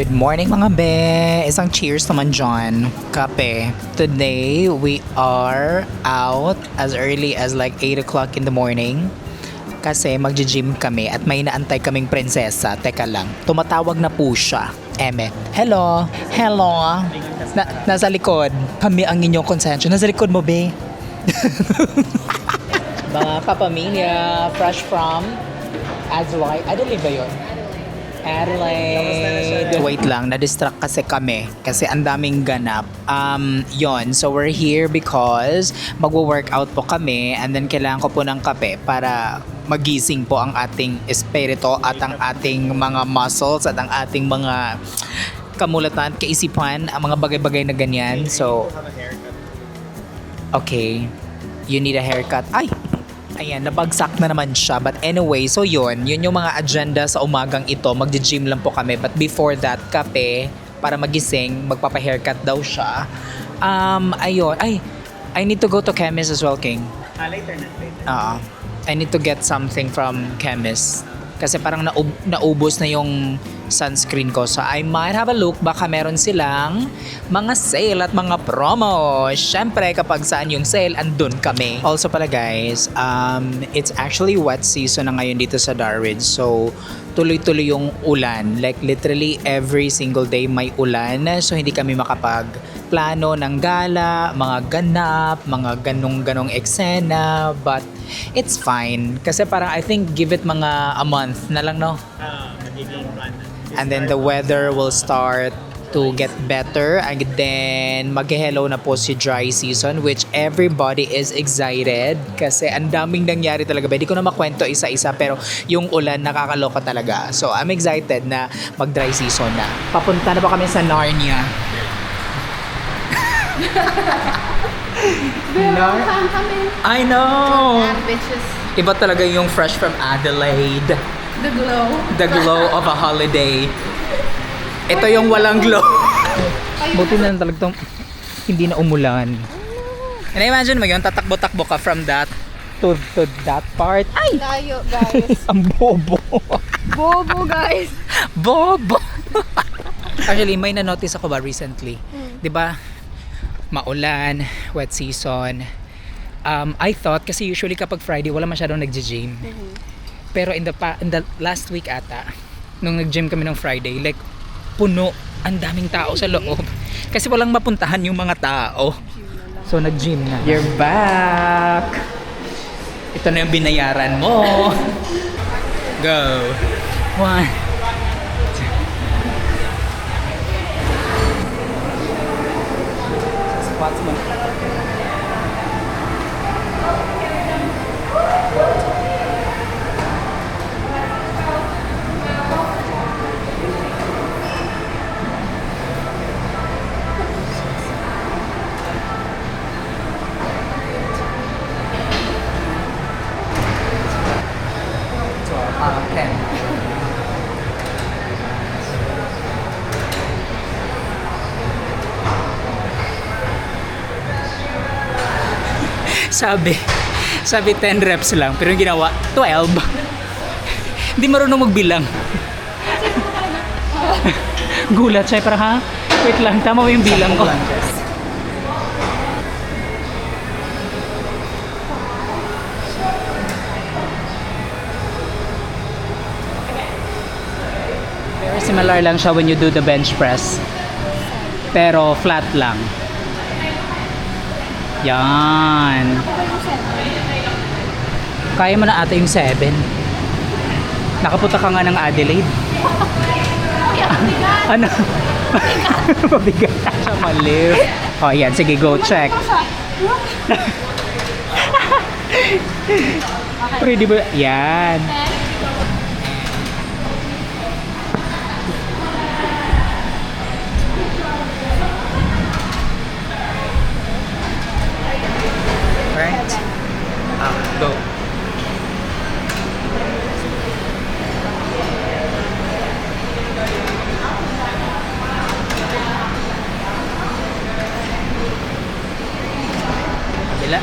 Good morning mga be! Isang cheers naman dyan. Kape. Today, we are out as early as like 8 o'clock in the morning. Kasi magji-gym kami at may naantay kaming prinsesa. Teka lang, tumatawag na po siya. Eme. Hello! Hello! Nasa likod. Kami ang inyong konsensya. Nasa likod mo, be. Mga kapamilya, fresh from Adelaide. Adelaide ba yun? Adelaide. Wait lang, na-distract kasi kami kasi ang daming ganap. Yon. So we're here because magwo-workout po kami and then kailangan ko po ng kape para magising po ang ating espiritu at ang ating mga muscles at ang ating mga kamulatan, kaisipan, ang mga bagay-bagay na ganyan. So, okay. You need a haircut. Ay! Ayan, nabagsak na naman siya. But anyway, so yun yung mga agenda sa umagang ito. Magji-gym lang po kami. But before that, kape, para magising, magpapa-haircut daw siya. Ayun. Ay, I need to go to chemist as well, King. Later na. I need to get something from chemist. Kasi parang naubos na yung sunscreen ko. So I might have a look. Baka meron silang mga sale at mga promo. Syempre, kapag saan yung sale, andun kami. Also pala guys, it's actually wet season na ngayon dito sa Darwin. So, tuloy-tuloy yung ulan. Like literally every single day may ulan. So, hindi kami makapag-plano ng gala, mga ganap, mga ganong-ganong eksena. But, it's fine. Kasi parang I think give it mga a month na lang, no? Magiging plan. And then the weather will start to get better and then mag-hello na po si dry season which everybody is excited kasi ang daming nangyari talaga. Hindi ko na makwento isa-isa pero yung ulan nakakaloka talaga. So I'm excited na mag-dry season na. Papunta na ba kami sa Narnia? I know! Ambitious. Iba talaga yung fresh from Adelaide. The glow. The glow of a holiday. Ito yung walang glow. Buti na lang talagang hindi na umulan. And imagine mo yun, tatakbo-takbo ka from that to that part. Ay! Layo, guys. Ang bobo. Bobo, guys. Bobo. Actually, may na-notice ako ba recently? 'Di ba? Maulan, wet season. I thought, kasi usually kapag Friday, wala masyadong nagji-gym. Pero in the last week ata, nung nag-gym kami ng Friday, like, puno, ang daming tao sa loob. Kasi walang mapuntahan yung mga tao. So, nag-gym na. You're back! Ito na yung binayaran mo. Go! 1, 2. Spots mo. Sabi 10 reps lang, pero yung ginawa 12. Hindi marunong magbilang. Gulat siya, parang ha? Wait lang, tama ba yung bilang ko? Very similar lang siya when you do the bench press. Pero flat lang. Yan. Kaya mo na ata yung 7. Nakapunta ka nga ng Adelaide. Ano? Mabigat. Siya maliw. O yan, sige go, check. Pwede ba? Yan. Right? Go. Kabila.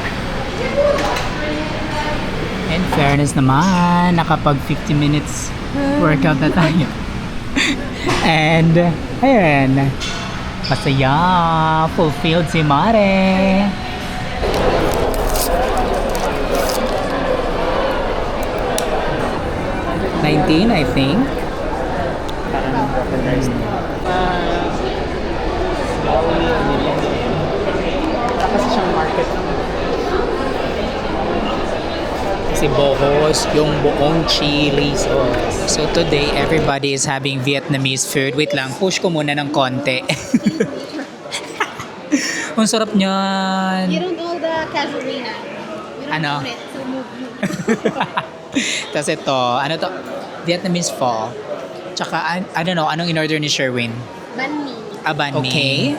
In fairness naman, nakapag 50 minutes workout na tayo. And, ayan. Masaya. Fulfilled si Mare. $19, I think. Parang recognized. Tapos siyang market. Si Bohos, yung buong chili sauce. So today, everybody is having Vietnamese food. Wait lang, push ko muna ng konti. Ang sarap niyan. You don't know the casuarina. You don't Ano? own it, so move. Tapos ito, ano to? Vietnamese pho. Tsaka, I don't know, anong in-order ni Sherwin? Banh mi. Banh mi. Okay.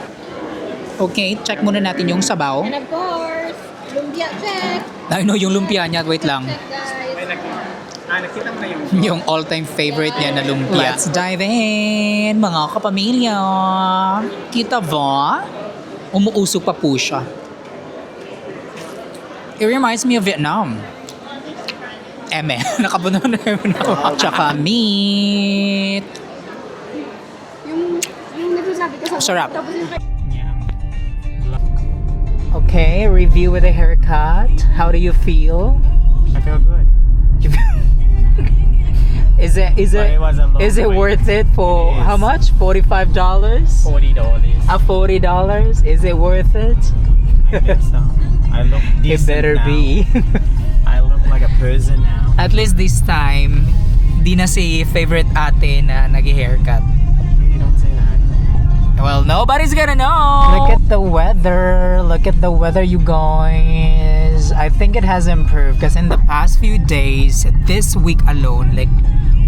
Okay, check muna natin yung sabaw. And of course, lumpia check. I know yung lumpia niya. Wait lang. Check, guys. Ay, nakita mo na yung Yung all-time favorite niya na lumpia. Let's dive in, mga kapamilya. Kita ba? Umuusok pa po siya. It reminds me of Vietnam. Eme. Nakapuno na naman ako. Tsaka meat. Yung nagsasabi ko sa... Sarap. Tapos yung... Okay, review with a haircut. How do you feel? I feel good. Is it But it was a long wait. worth it for It is. how much? $45? $40. $40? Is it worth it? I think so. I look It decent better now. be. I look like a person now. At least this time, di na si favorite ate na nag-haircut. You don't say that. Well, nobody's gonna know. Look at the weather. Look at the weather, you guys. I think it has improved because in the past few days, this week alone, like,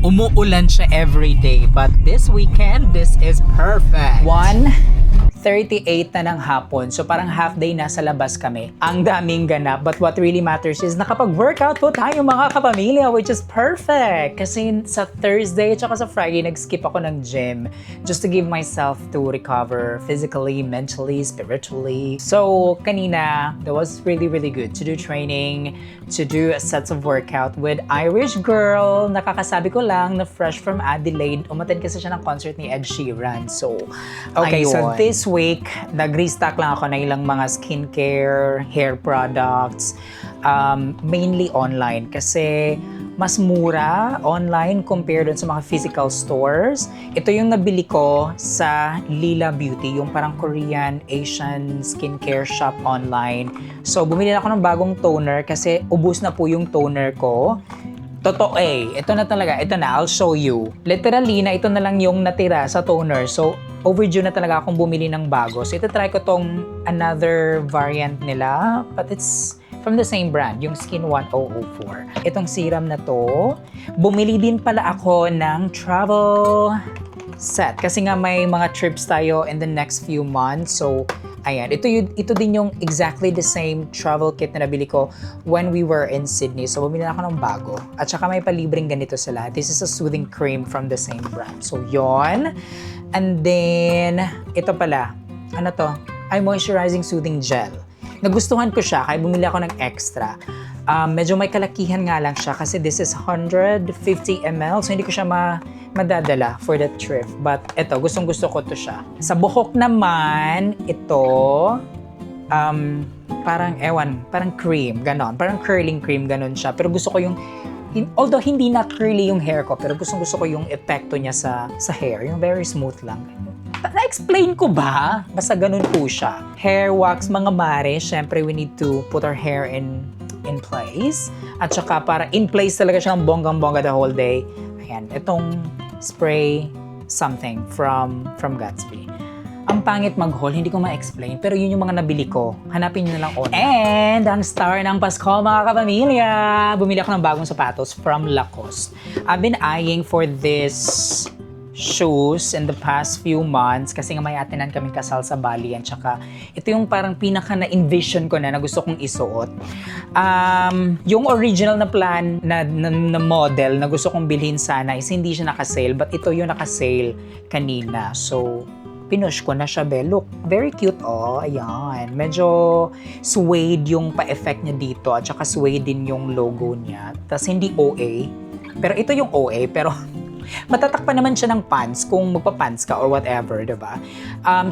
umuulan siya every day. But this weekend, this is perfect. 1:38 na ng hapon. So parang half day nasa labas kami. Ang daming ganap. But what really matters is nakapag-workout po tayo mga kapamilya, which is perfect. Kasi sa Thursday at sa Friday, nag-skip ako ng gym just to give myself to recover physically, mentally, spiritually. So kanina, that was really, really good to do training, to do sets of workout with Irish girl. Nakakasabi ko lang na fresh from Adelaide. Umattend kasi siya ng concert ni Ed Sheeran. So, okay, so Ayun. this week, nag-restock lang ako na ilang mga skincare, hair products, mainly online kasi mas mura online compared dun sa mga physical stores. Ito yung nabili ko sa Lila Beauty, yung parang Korean, Asian skincare shop online. So, bumili na ako ng bagong toner kasi ubos na po yung toner ko. Totoo eh. Ito na talaga. Ito na. I'll show you. Literally, na ito na lang yung natira sa toner. So, overdue na talaga akong bumili ng bago. So, ito try ko tong another variant nila. But it's from the same brand, yung Skin 1004. Itong serum na to, bumili din pala ako ng travel set. Kasi nga may mga trips tayo in the next few months. So, ayan. Ito din yung exactly the same travel kit na nabili ko when we were in Sydney. So, bumili na ako ng bago. At saka may palibreng ganito sila. This is a soothing cream from the same brand. So, yon. And then, ito pala. Ano to? Ay, moisturizing soothing gel. Nagustuhan ko siya, kaya bumili ako ng extra. Medyo may kalakihan nga lang siya kasi this is 150 ml. So, hindi ko siya madadala for that trip. But ito, gustong-gusto ko to siya. Sa buhok naman, ito, parang cream, ganon. Parang curling cream, ganon siya. Pero gusto ko yung, although hindi na curly yung hair ko, pero gustong-gusto ko yung epekto niya sa hair. Yung very smooth lang. Na-explain ko ba? Basta ganun po siya. Hair wax, mga mare, syempre we need to put our hair in place. At saka para in place talaga siya ng bonggang-bongga the whole day. Ayan, itong spray something from Gatsby. Ang pangit mag-haul, hindi ko ma-explain, pero yun yung mga nabili ko. Hanapin nyo na lang online. And ang star ng Pasko, mga kapamilya! Bumili ako ng bagong sapatos from Lacoste. I've been eyeing for this shoes in the past few months kasi nga may atinan kaming kasal sa Bali, and tsaka ito yung parang pinaka na-envision ko na gusto kong isuot. Yung original na plan na model na gusto kong bilhin sana is hindi siya naka-sale, but ito yung naka-sale kanina. So, pinush ko na siya, be. Look, very cute, oh. Ayan. Medyo suede yung pa-effect niya dito at saka suede din yung logo niya. Tapos hindi OA. Pero ito yung OA, pero Matatak pa naman siya ng pants kung magpa-pants ka or whatever, diba?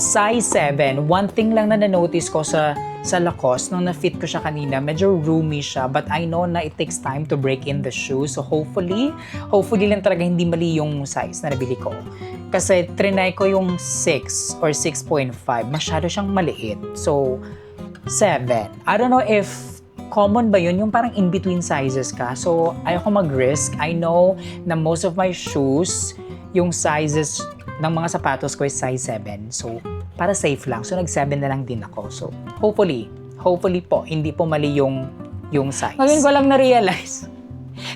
Size 7, one thing lang na na-notice ko sa Lacoste, nung na-fit ko siya kanina, medyo roomy siya, but I know na it takes time to break in the shoe. So hopefully lang talaga hindi mali yung size na nabili ko. Kasi trinay ko yung 6 or 6.5, masyado siyang maliit. So, 7. I don't know if common ba yun, yung parang in-between sizes ka. So, ayoko mag-risk. I know na most of my shoes, yung sizes ng mga sapatos ko is size 7. So, para safe lang. So, nag-7 na lang din ako. So, hopefully po, hindi po mali yung size. Ngayon ko lang na-realize,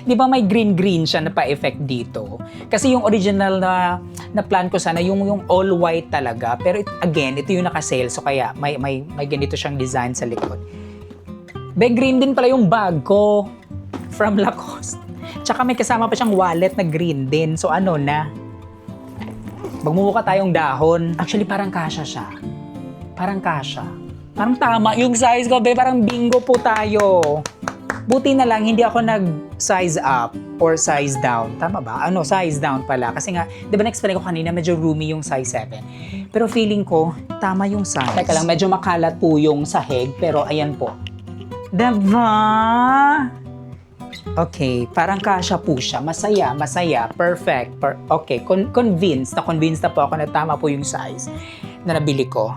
di ba may green siya na pa-effect dito? Kasi yung original na plan ko sana, yung all white talaga. Pero again, ito yung naka-sale. So, kaya may ganito siyang design sa likod. Green din pala yung bag ko from Lacoste. Tsaka may kasama pa siyang wallet na green din. So ano na? Magmumukha tayong dahon. Actually, parang kasya siya. Parang kasya. Parang tama yung size ko, parang bingo po tayo. Buti na lang, hindi ako nag-size up or size down. Tama ba? Size down pala. Kasi nga, di ba na-explain ko kanina, medyo roomy yung size 7. Pero feeling ko, tama yung size. Teka lang, medyo makalat po yung sahig, pero ayan po. Diba? Okay, parang kasya po siya. Masaya. Perfect. Okay, convinced na po ako na tama po yung size na nabili ko.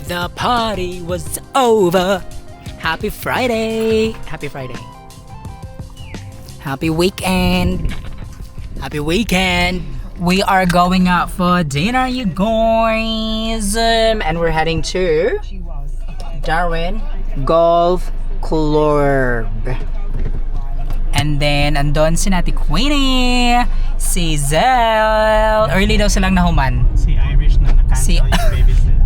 The party was over. Happy Friday. Happy Friday. Happy weekend. Happy weekend. We are going out for dinner, you guys. And we're heading to Darwin Golf Club. And then, andon si Nati Queenie, si Zell. Early daw silang nahuman. Si Irish na nakain Si- yung babysit.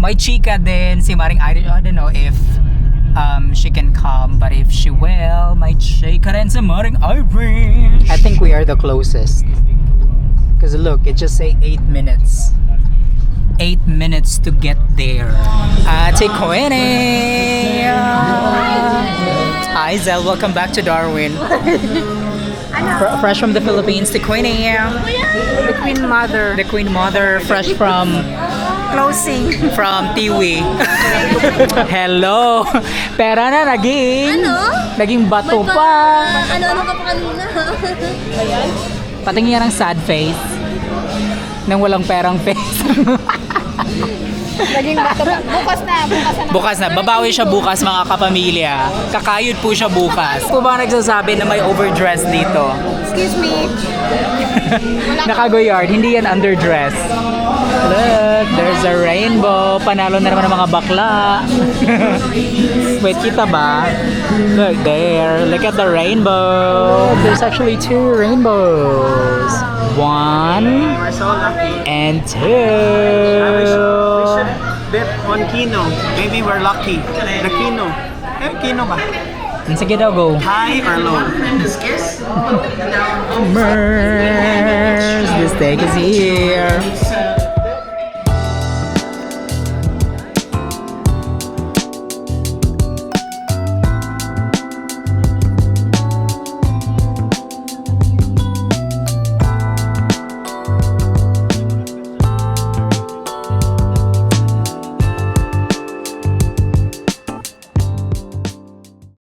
My chika din, si Maring Irish. I don't know if she can come, but if she will, my chika rin si Maring Irish. I think we are the closest. Because look, it just say 8 minutes. 8 minutes to get there. Ate Queenie! Hi Zell, welcome back to Darwin. Fresh from the Philippines, the Queenie. The Queen Mother. The Queen Mother, fresh from Closing. from Tiwi. Hello. Pera na naging. Ano? Naging bato pa. Ano ka pa kanina? Ayan. Patingin ng sad face. Nang walang perang face. Naging bato pa. Bukas na. Bukas na. Babawi siya bukas mga kapamilya. Kakayod po siya bukas. Po ba nagsasabi na may overdress dito? Excuse me. Nakagoyard. Hindi yan underdress. Look, there's a rainbow. Panalo na naman ng mga bakla. Wait, kita ba? Look there. Look at the rainbow. There's actually 2 rainbows. 1 We're so lucky. and 2. We should bet on Kino. Maybe we're lucky. The Kino. Kino ba? Sige daw, go. High or low? Mers, the steak is here.